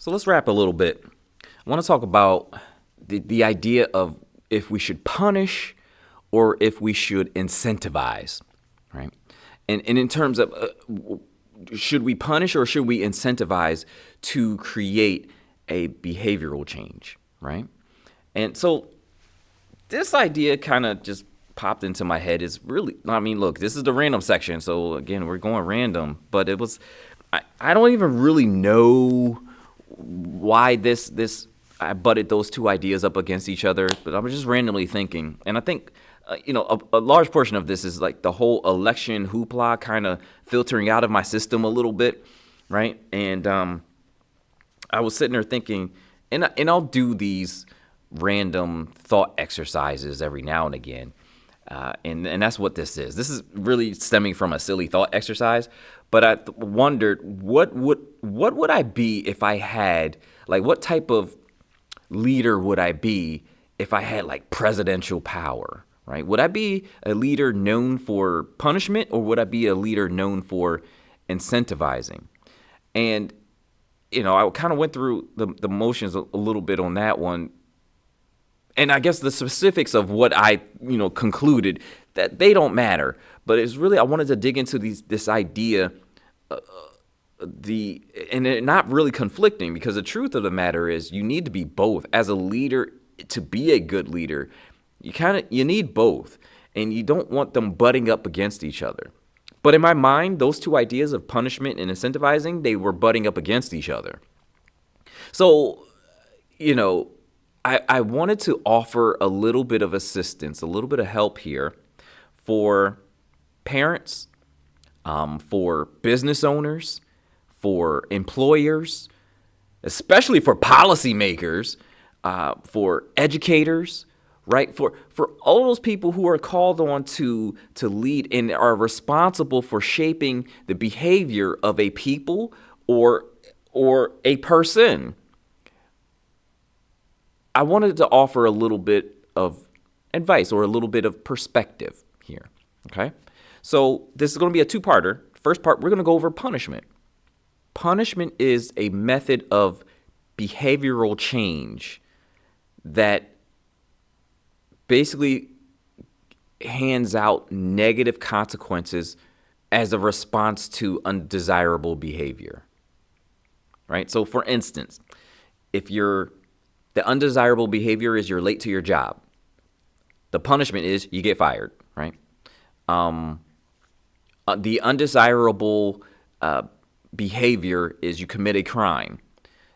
So let's wrap a little bit. I want to talk about the idea of if we should punish or if we should incentivize, right? And in terms of should we punish or should we incentivize to create a behavioral change, right? And so this idea kind of just popped into my head. Is really, I mean, look, this is the random section. So again, we're going random, but I don't even really know why I butted those two ideas up against each other, but I'm just randomly thinking. And I think, a large portion of this is like the whole election hoopla kind of filtering out of my system a little bit, right? And I was sitting there thinking, and I'll do these random thought exercises every now and again. And that's what this is. This is really stemming from a silly thought exercise. But I wondered, what would I be if I had, like, what type of leader would I be if I had, like, presidential power, right? Would I be a leader known for punishment, or would I be a leader known for incentivizing? And, I kind of went through the motions a little bit on that one. And I guess the specifics of what I, concluded, that they don't matter. But it's really, I wanted to dig into this idea, and it not really conflicting, because the truth of the matter is you need to be both. As a leader, to be a good leader, you need both, and you don't want them butting up against each other. But in my mind, those two ideas of punishment and incentivizing, they were butting up against each other. So, I wanted to offer a little bit of assistance, a little bit of help here for parents, for business owners, for employers, especially for policymakers, for educators, right? For all those people who are called on to lead and are responsible for shaping the behavior of a people or a person. I wanted to offer a little bit of advice or a little bit of perspective here, okay? So this is going to be a two-parter. First part, we're going to go over punishment. Punishment is a method of behavioral change that basically hands out negative consequences as a response to undesirable behavior, right? So for instance, if the undesirable behavior is you're late to your job, the punishment is you get fired, right? The undesirable behavior is you commit a crime.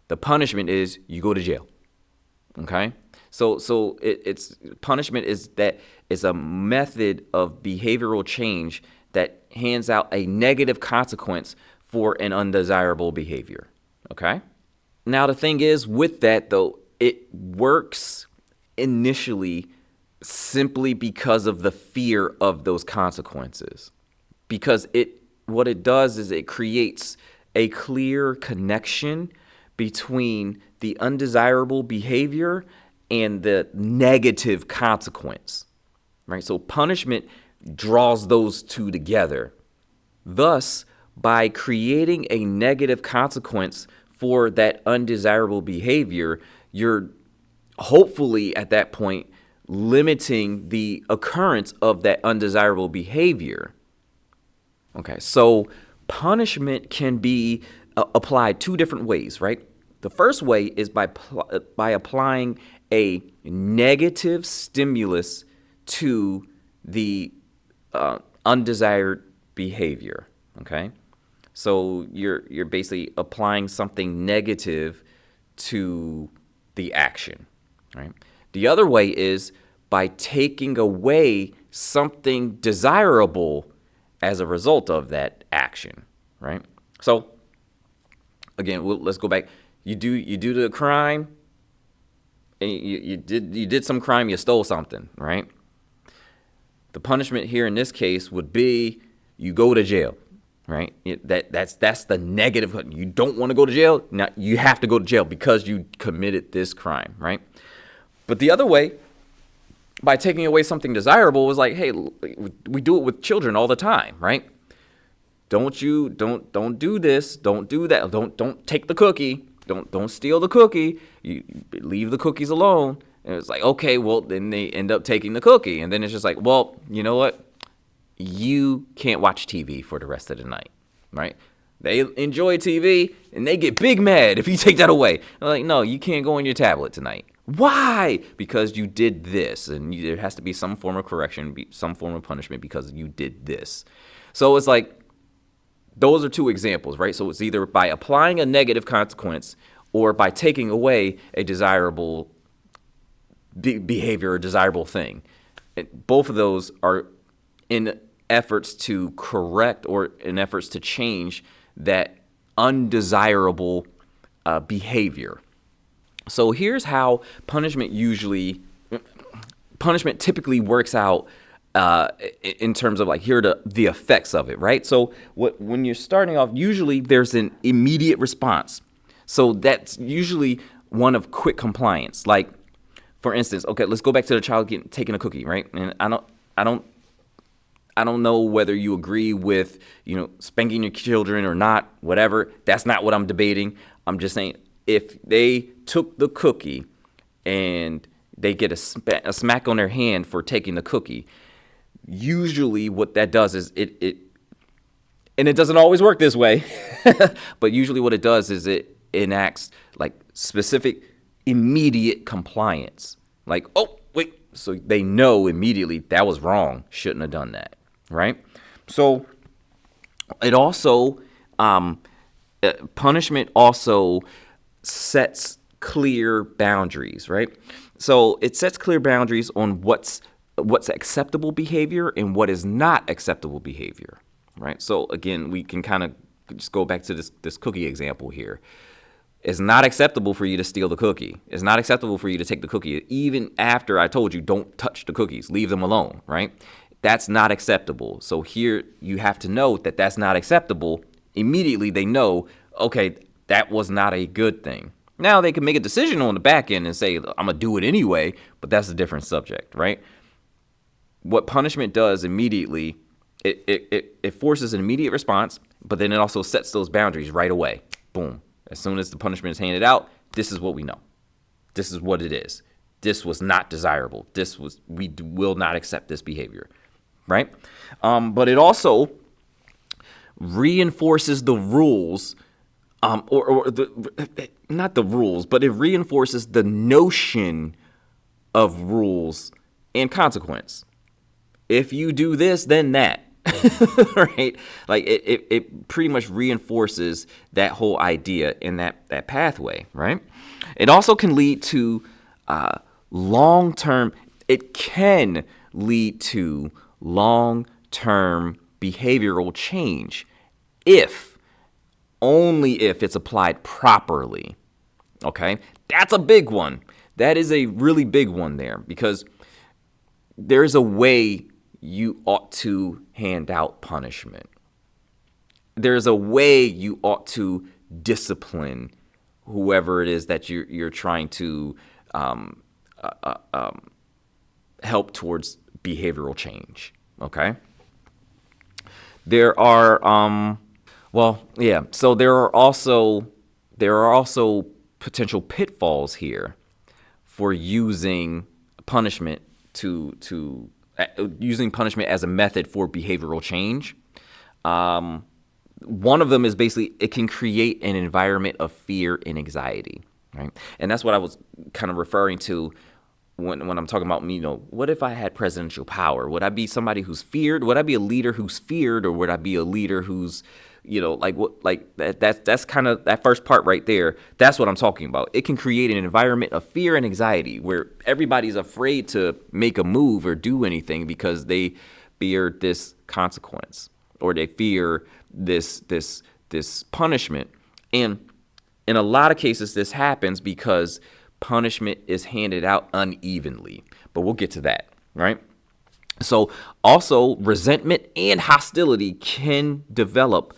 The punishment is you go to jail. Okay, so it's punishment is a method of behavioral change that hands out a negative consequence for an undesirable behavior. Okay, now the thing is with that though, it works initially simply because of the fear of those consequences. Because what it does is it creates a clear connection between the undesirable behavior and the negative consequence, right? So punishment draws those two together. Thus, by creating a negative consequence for that undesirable behavior, you're hopefully at that point limiting the occurrence of that undesirable behavior. Okay, so punishment can be applied two different ways, right? The first way is by applying a negative stimulus to the undesired behavior. Okay, so you're basically applying something negative to the action, right? The other way is by taking away something desirable as a result of that action, right? So again, let's go back. You do the crime, and you did some crime. You stole something, right? The punishment here in this case would be you go to jail, right? That's the negative. You don't want to go to jail. Now you have to go to jail because you committed this crime, right? But the other way, by taking away something desirable, was like, hey, we do it with children all the time, right? Don't do this, don't do that, don't take the cookie, don't steal the cookie. You leave the cookies alone. And it's like, okay, well, then they end up taking the cookie. And then it's just like, well, you know what? You can't watch TV for the rest of the night, right? They enjoy TV, and they get big mad if you take that away. They're like, no, you can't go on your tablet tonight. Why? Because you did this, and there has to be some form of correction, some form of punishment because you did this. So it's like, those are two examples, right? So it's either by applying a negative consequence or by taking away a desirable behavior or desirable thing. And both of those are in efforts to correct or in efforts to change that undesirable behavior. So here's how punishment typically works out in terms of like, here are the effects of it, right? So when you're starting off, usually there's an immediate response. So that's usually one of quick compliance. Like, for instance, okay, let's go back to the child taking a cookie, right? And I don't know whether you agree with, spanking your children or not, whatever. That's not what I'm debating. I'm just saying, if they took the cookie and they get a smack on their hand for taking the cookie, usually what that does is and it doesn't always work this way, but usually what it does is it enacts like specific immediate compliance. Like, oh, wait. So they know immediately that was wrong. Shouldn't have done that. Right? So it also, punishment also sets clear boundaries, right? So it sets clear boundaries on what's acceptable behavior and what is not acceptable behavior, right? So again, we can kind of just go back to this cookie example here. It's not acceptable for you to steal the cookie. It's not acceptable for you to take the cookie, even after I told you don't touch the cookies, leave them alone, right? That's not acceptable. So here you have to know that that's not acceptable. Immediately they know, okay, that was not a good thing. Now they can make a decision on the back end and say, I'm going to do it anyway, but that's a different subject, right? What punishment does immediately, it forces an immediate response, but then it also sets those boundaries right away. Boom. As soon as the punishment is handed out, this is what we know. This is what it is. This was not desirable. We will not accept this behavior, right? But it also reinforces the rules, not the rules, but it reinforces the notion of rules and consequence. If you do this, then that. Right? Like it pretty much reinforces that whole idea in that pathway, right? It also can lead to long-term behavioral change only if it's applied properly. Okay? That's a big one. That is a really big one there, because there's a way you ought to hand out punishment. There's a way you ought to discipline whoever it is that you're trying to help towards behavioral change. Okay. There are So there are also potential pitfalls here for using punishment using punishment as a method for behavioral change. One of them is basically it can create an environment of fear and anxiety, right? And that's what I was kind of referring to when I'm talking about, what if I had presidential power? Would I be somebody who's feared? Would I be a leader who's feared, or would I be a leader who's, that's kind of that first part right there. That's what I'm talking about. It can create an environment of fear and anxiety where everybody's afraid to make a move or do anything because they fear this consequence, or they fear this punishment. And in a lot of cases, this happens because punishment is handed out unevenly. But we'll get to that, right? So also, resentment and hostility can develop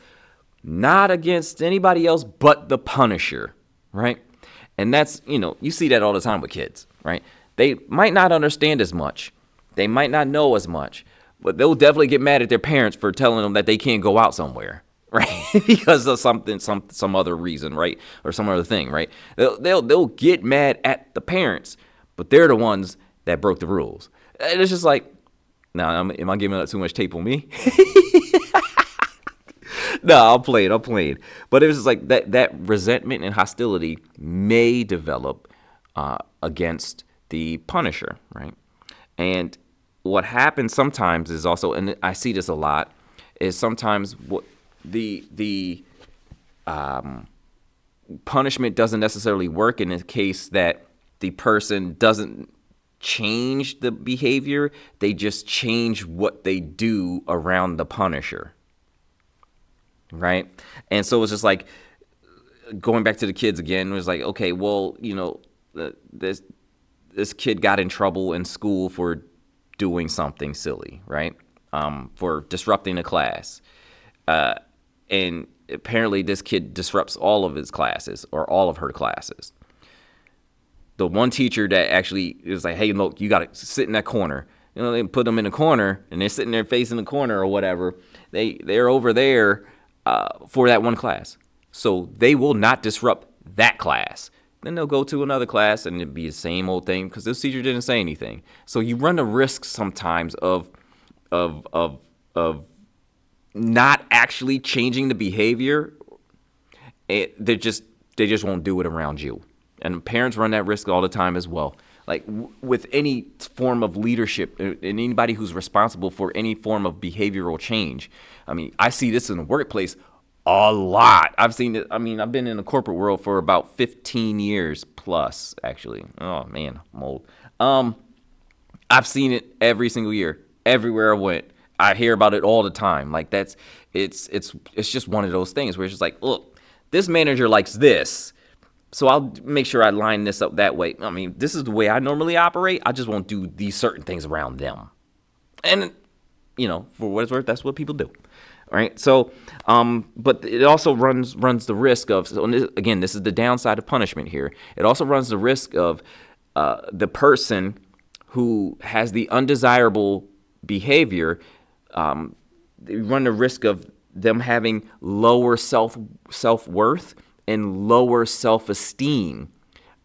not against anybody else but the punisher, right? And that's, you see that all the time with kids, right? They might not understand as much. They might not know as much, but they'll definitely get mad at their parents for telling them that they can't go out somewhere. right? Because of some other reason, right? Or some other thing, right? They'll get mad at the parents, but they're the ones that broke the rules. And it's just like, now, am I giving up too much tape on me? No, I'm playing. But it was just like that resentment and hostility may develop against the punisher, right? And what happens sometimes is also, and I see this a lot, is sometimes what the punishment doesn't necessarily work in the case that the person doesn't change the behavior. They just change what they do around the punisher, right? And so it's just like, going back to the kids again, it was like, okay, well, this kid got in trouble in school for doing something silly, right? For disrupting a class. And apparently this kid disrupts all of his classes or all of her classes. The one teacher that actually is like, hey, look, you got to sit in that corner. They put them in a corner and they're sitting there facing the corner or whatever. They're over there for that one class. So they will not disrupt that class. Then they'll go to another class and it'll be the same old thing because this teacher didn't say anything. So you run the risk sometimes of not actually changing the behavior. They just won't do it around you. And parents run that risk all the time as well. Like with any form of leadership and anybody who's responsible for any form of behavioral change. I mean, I see this in the workplace a lot. I've seen it. I mean, I've been in the corporate world for about 15 years plus, actually. Oh man, I'm old. I've seen it every single year, everywhere I went. I hear about it all the time. Like it's just one of those things where it's just like, look, this manager likes this, so I'll make sure I line this up that way. I mean, this is the way I normally operate. I just won't do these certain things around them. And, for what it's worth, that's what people do. All right. So, but it also runs the risk of, so again, this is the downside of punishment here. It also runs the risk of the person who has the undesirable behavior. They run the risk of them having lower self-worth and lower self-esteem.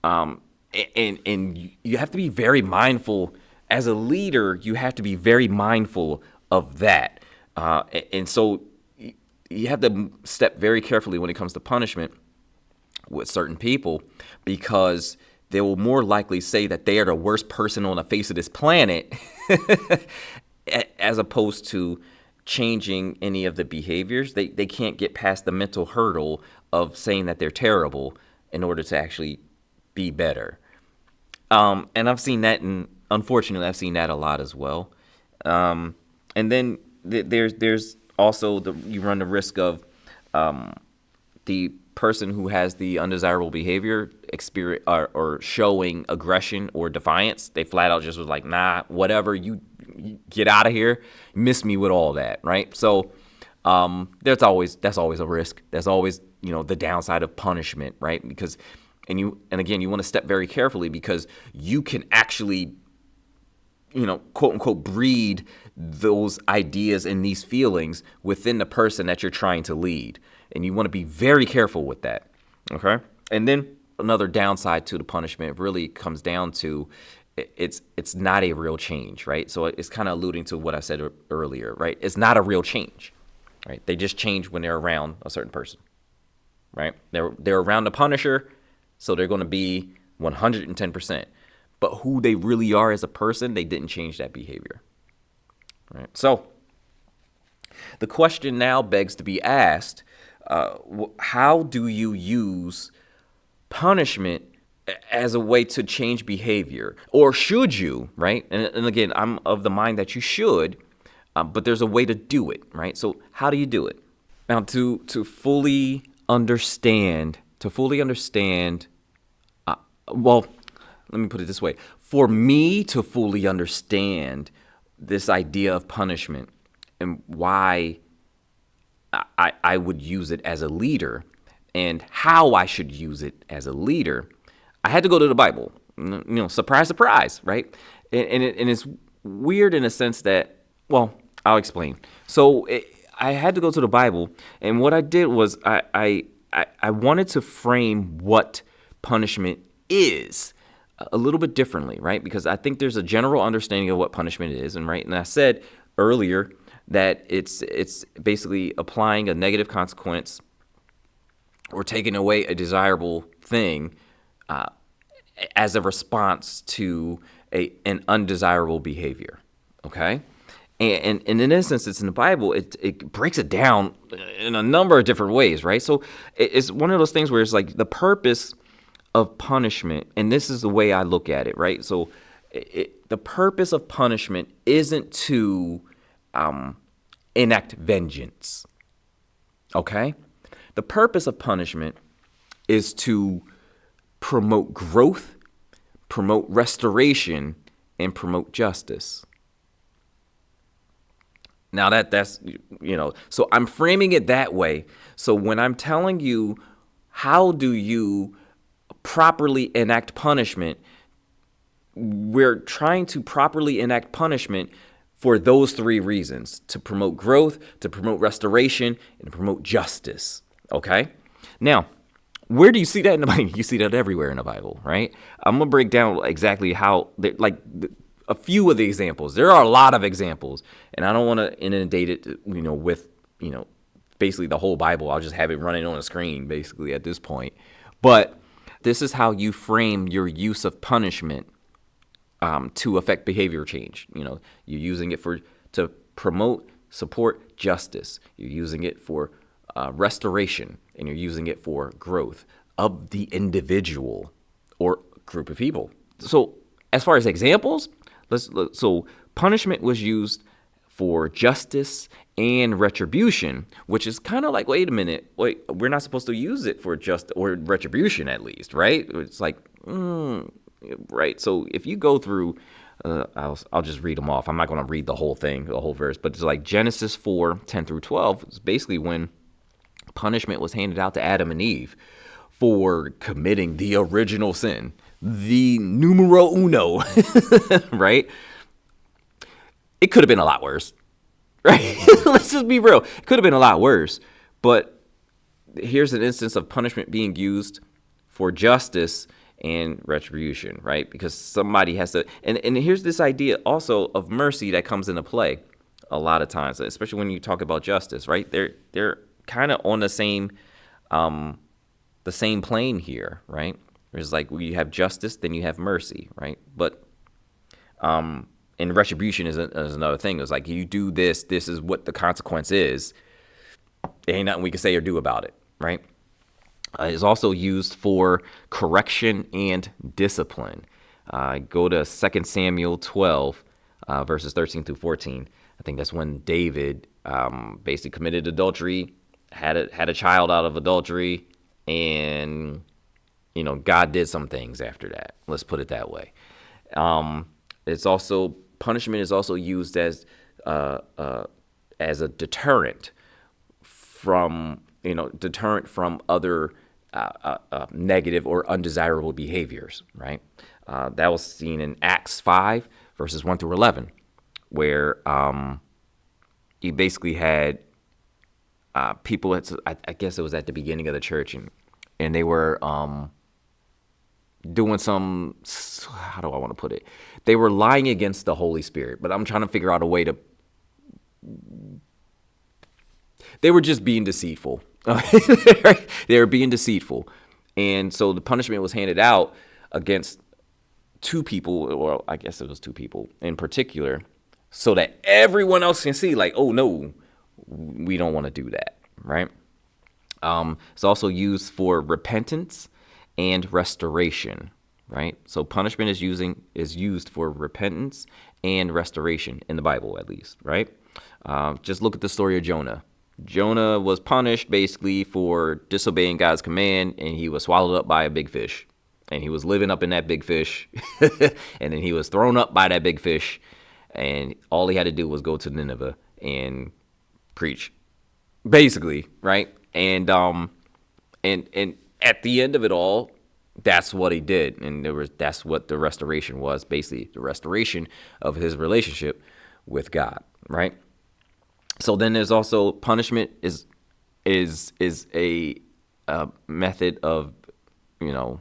And you have to be very mindful. As a leader, you have to be very mindful of that. And so you have to step very carefully when it comes to punishment with certain people, because they will more likely say that they are the worst person on the face of this planet as opposed to changing any of the behaviors. They can't get past the mental hurdle of saying that they're terrible in order to actually be better. And I've seen that, and unfortunately, I've seen that a lot as well. And then there's also you run the risk of the person who has the undesirable behavior experience or showing aggression or defiance. They flat out just was like, nah, whatever, you get out of here. Miss me with all that, right? So that's always a risk. That's always the downside of punishment, right? Because and again, you want to step very carefully, because you can actually quote unquote breed those ideas and these feelings within the person that you're trying to lead. And you want to be very careful with that. Okay. And then another downside to the punishment really comes down to it's not a real change, right? So it's kind of alluding to what I said earlier, right? It's not a real change, right? They just change when they're around a certain person, right? They're around the punisher, so they're going to be 110%. But who they really are as a person, they didn't change that behavior, right? So the question now begs to be asked, how do you use punishment as a way to change behavior? Or should you, right? And again, I'm of the mind that you should, but there's a way to do it, right? So how do you do it? Now, to fully understand, well, let me put it this way. For me to fully understand this idea of punishment and why I would use it as a leader and how I should use it as a leader, I had to go to the Bible. Surprise, surprise, right? And it's weird in a sense that, well, I'll explain. So I had to go to the Bible, and what I did was I wanted to frame what punishment is a little bit differently, right? Because I think there's a general understanding of what punishment is, and I said earlier that it's basically applying a negative consequence or taking away a desirable thing as a response to an undesirable behavior. Okay. And in this instance, in the Bible, it breaks it down in a number of different ways, right? So it's one of those things where it's like the purpose of punishment, and this is the way I look at it, right? So the purpose of punishment isn't to enact vengeance, okay? The purpose of punishment is to promote growth, promote restoration, and promote justice. Now that's, so I'm framing it that way. So when I'm telling you, how do you properly enact punishment, we're trying to properly enact punishment for those three reasons: to promote growth, to promote restoration, and to promote justice. Okay? Now, where do you see that in the Bible? You see that everywhere in the Bible, right? I'm going to break down exactly how, a few of the examples. There are a lot of examples, and I don't want to inundate it, with, basically the whole Bible. I'll just have it running on a screen, basically, at this point. But this is how you frame your use of punishment to affect behavior change. You're using it to promote, support justice. You're using it for restoration, and you're using it for growth of the individual or group of people. So as far as examples, so punishment was used for justice and retribution, which is kind of like, wait a minute, we're not supposed to use it for just or retribution, at least, right? It's like, right. So if you go through, I'll just read them off. I'm not going to read the whole thing, the whole verse, but it's like Genesis 4:10-12. It's basically when punishment was handed out to Adam and Eve for committing the original sin, the numero uno, right? It could have been a lot worse, right? Let's just be real. It could have been a lot worse. But here's an instance of punishment being used for justice and retribution, right? Because somebody has to, and here's this idea also of mercy that comes into play a lot of times, especially when you talk about justice, right? They're kind of on the same plane here, right? There's like, you have justice, then you have mercy, right? But and retribution is another thing. It's like, you do this is what the consequence is. There ain't nothing we can say or do about it, right? It's also used for correction and discipline. Go to 2 Samuel 12, verses 13-14. I think that's when David basically committed adultery, had a child out of adultery, and God did some things after that. Let's put it that way. It's also, punishment is also used as a deterrent from other negative or undesirable behaviors, right? That was seen in Acts 5, verses 1-11, where you basically had people, I guess it was at the beginning of the church, and they were doing some, how do I want to put it? They were lying against the Holy Spirit, but I'm trying to figure out a way to, they were just being deceitful. They were being deceitful. And so the punishment was handed out against two people, or I guess it was two people in particular, so that everyone else can see, like, oh no, we don't want to do that, right? It's also used for repentance and restoration, right? So punishment is used for repentance and restoration in the Bible, at least, right? Just look at the story of Jonah. Jonah was punished basically for disobeying God's command, and he was swallowed up by a big fish. And he was living up in that big fish, and then he was thrown up by that big fish, and all he had to do was go to Nineveh and preach, basically, right? And at the end of it all, that's what he did, and that's what the restoration was, basically the restoration of his relationship with God, right? So then there's also punishment is a method of, you know,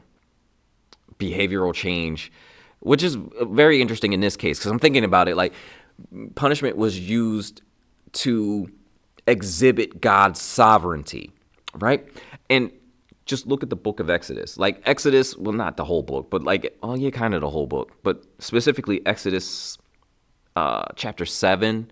behavioral change, which is very interesting in this case because I'm thinking about it. Like, punishment was used to exhibit God's sovereignty, right? And just look at the book of Exodus. Like Exodus, well, not the whole book, but like, oh yeah, kind of the whole book, but specifically Exodus chapter 7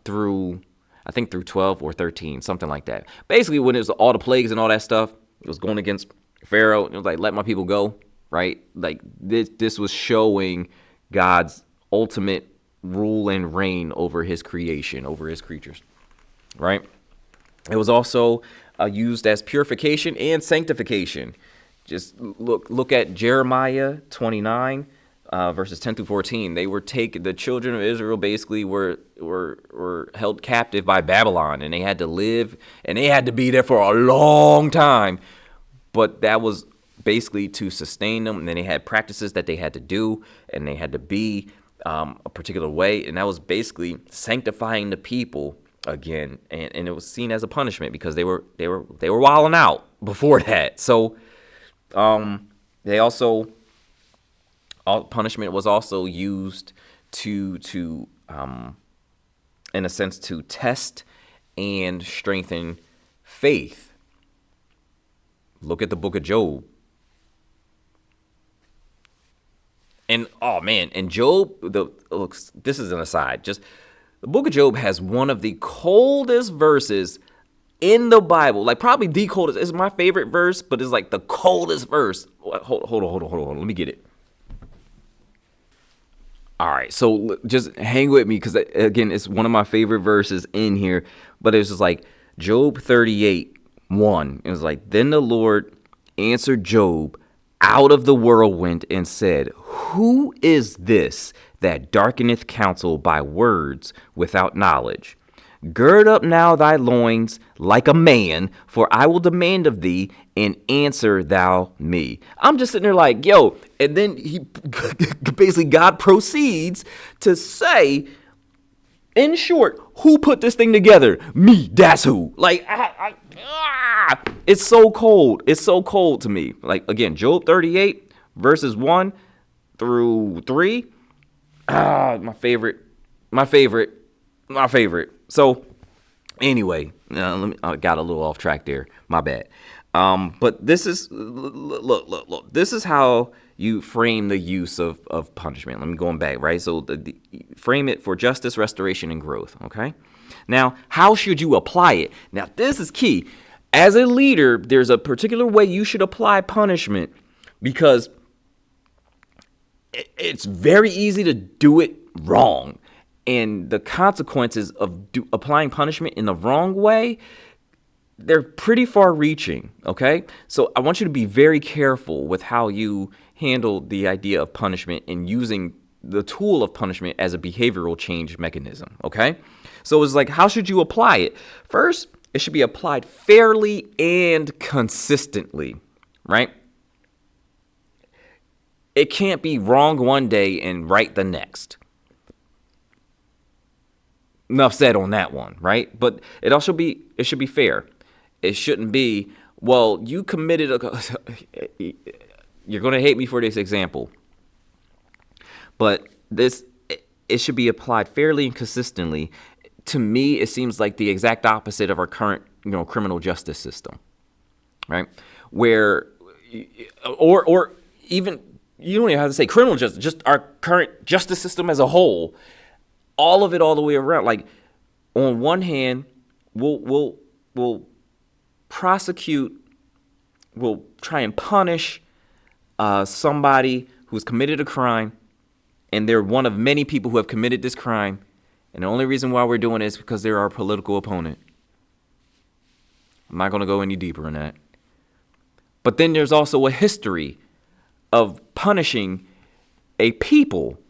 through, I think through 12 or 13, something like that. Basically, when it was all the plagues and all that stuff, it was going against Pharaoh. It was like, let my people go, right? Like this was showing God's ultimate rule and reign over his creation, over his creatures, right? It was also used as purification and sanctification. Just look at Jeremiah 29, verses 10 through 14. They were the children of Israel basically were held captive by Babylon, and they had to live, and they had to be there for a long time. But that was basically to sustain them, and then they had practices that they had to do, and they had to be a particular way, and that was basically sanctifying the people again, and it was seen as a punishment because they were wilding out before that. So they also, punishment was also used to in a sense to test and strengthen faith. Look at the book of Job. And oh man, and Job, this is an aside. Just the book of Job has one of the coldest verses in the Bible. Like probably the coldest. It's my favorite verse, but it's like the coldest verse. Hold on. Let me get it. All right, so just hang with me because again, it's one of my favorite verses in here. But it's just like Job 38:1. It was like, then the Lord answered Job out of the whirlwind and said, who is this that darkeneth counsel by words without knowledge? Gird up now thy loins like a man, for I will demand of thee, and answer thou me. I'm just sitting there like, yo, and then he basically God proceeds to say, in short, who put this thing together? Me, that's who. Like, it's so cold. It's so cold to me. Like, again, Job 38, verses 1 through 3. My favorite. So, anyway, I got a little off track there. My bad. But this is, look. This is how you frame the use of punishment. Let me go back, right? So frame it for justice, restoration, and growth, okay? Now, how should you apply it? Now, this is key. As a leader, there's a particular way you should apply punishment because it's very easy to do it wrong. And the consequences of applying punishment in the wrong way, they're pretty far reaching, okay? So I want you to be very careful with how you handle the idea of punishment and using the tool of punishment as a behavioral change mechanism, okay? So it's like, how should you apply it? First, it should be applied fairly and consistently, right? It can't be wrong one day and right the next. Enough said on that one, right? But it should be fair. It shouldn't be, well, you committed you're going to hate me for this example. But it should be applied fairly and consistently. To me, it seems like the exact opposite of our current, criminal justice system, right? Where, or even, you don't even have to say criminal justice, just our current justice system as a whole. All of it, all the way around. Like, on one hand, we'll prosecute, we'll try and punish somebody who's committed a crime, and they're one of many people who have committed this crime, and the only reason why we're doing it is because they're our political opponent. I'm not going to go any deeper in that. But then there's also a history of punishing a people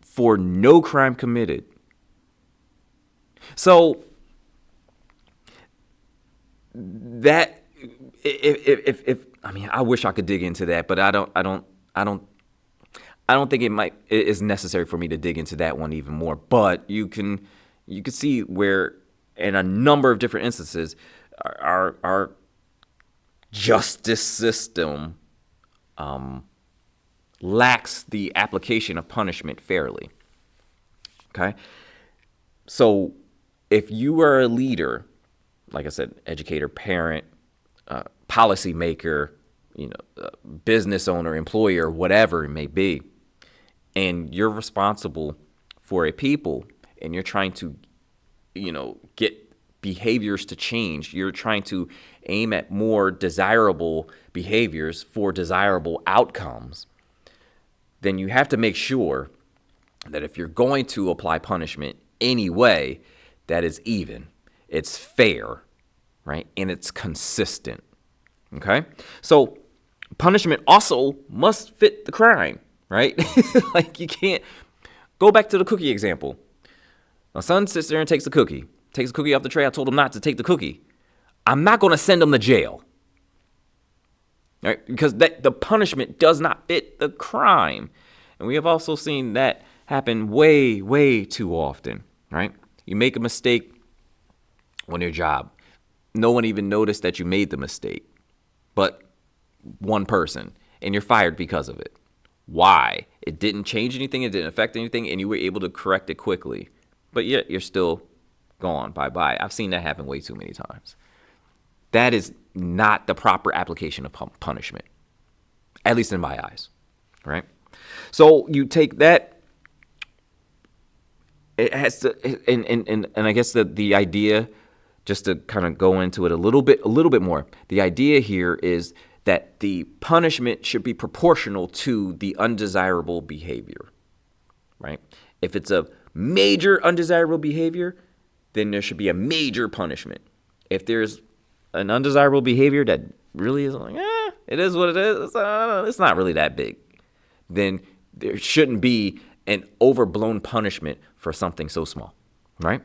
for no crime committed. So that if I mean, I wish I could dig into that, but I I don't think it is necessary for me to dig into that one even more. But you can see where in a number of different instances our justice system lacks the application of punishment fairly. Okay? So if you are a leader, like I said, educator, parent, policymaker, business owner, employer, whatever it may be, and you're responsible for a people and you're trying to, get behaviors to change, you're trying to aim at more desirable behaviors for desirable outcomes, then you have to make sure that if you're going to apply punishment anyway, that is even, it's fair, right? And it's consistent. Okay? So punishment also must fit the crime, right? Like you can't go back to the cookie example. My son sits there and takes the cookie off the tray. I told him not to take the cookie. I'm not going to send him to jail, right? Because the punishment does not fit the crime. And we have also seen that happen way, way too often, right? You make a mistake on your job. No one even noticed that you made the mistake, but one person, and you're fired because of it. Why? It didn't change anything. It didn't affect anything, and you were able to correct it quickly. But yet you're still gone. Bye-bye. I've seen that happen way too many times. That is not the proper application of punishment, at least in my eyes, right? So you take that. It has to, and I guess the idea, just to kind of go into it a little bit more, the idea here is that the punishment should be proportional to the undesirable behavior, right? If it's a major undesirable behavior, then there should be a major punishment. If there's an undesirable behavior that really is like, it is what it is, it's not really that big, then there shouldn't be an overblown punishment for something so small, right?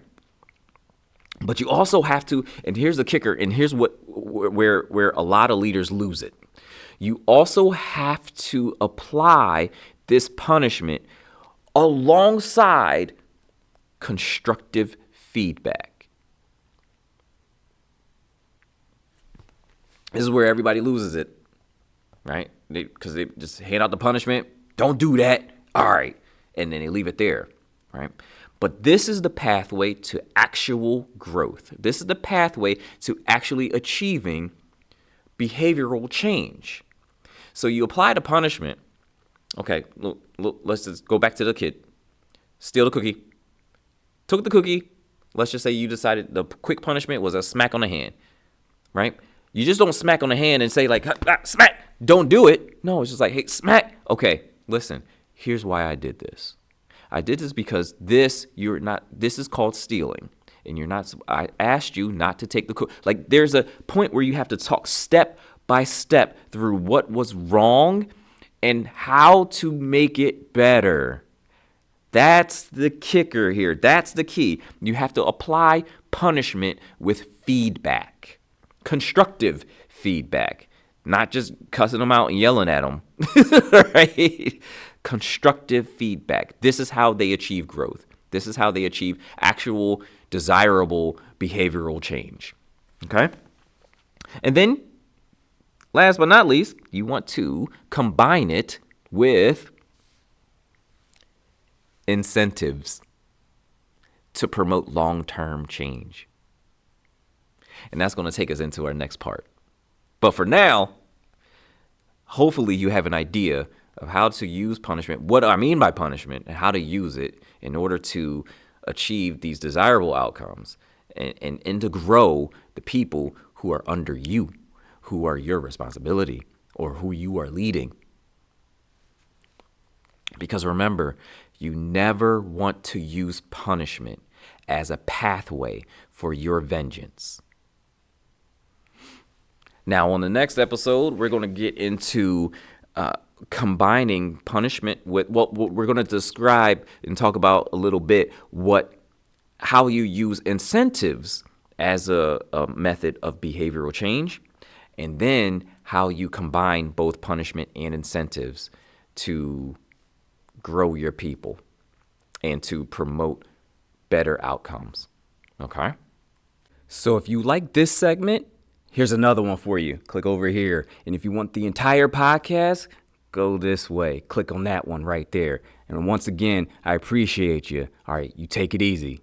But you also have to, and here's the kicker, and here's where a lot of leaders lose it. You also have to apply this punishment alongside constructive feedback. This is where everybody loses it, right? Because they just hand out the punishment. Don't do that. All right. And then they leave it there, right? But this is the pathway to actual growth. This is the pathway to actually achieving behavioral change. So you apply the punishment. Okay, look, let's just go back to the kid. Steal the cookie. Took the cookie. Let's just say you decided the quick punishment was a smack on the hand, right? You just don't smack on the hand and say like, smack, don't do it. No, it's just like, hey, smack. Okay, listen, here's why I did this. I did this because this is called stealing. And I asked you not to take the cookie. Like there's a point where you have to talk step by step through what was wrong and how to make it better. That's the kicker here. That's the key. You have to apply punishment with feedback, constructive feedback, not just cussing them out and yelling at them, right? Constructive feedback. This is how they achieve growth. This is how they achieve actual desirable behavioral change, okay? And then, last but not least, you want to combine it with incentives to promote long-term change. And that's going to take us into our next part. But for now, hopefully you have an idea of how to use punishment, what I mean by punishment, and how to use it in order to achieve these desirable outcomes and to grow the people who are under you, who are your responsibility, or who you are leading. Because remember, you never want to use punishment as a pathway for your vengeance. Now, on the next episode, we're going to get into combining punishment with what we're going to describe and talk about a little bit how you use incentives as a method of behavioral change, and then how you combine both punishment and incentives to grow your people and to promote better outcomes. Okay? So if you like this segment, here's another one for you. Click over here. And if you want the entire podcast, go this way. Click on that one right there. And once again, I appreciate you. All right, you take it easy.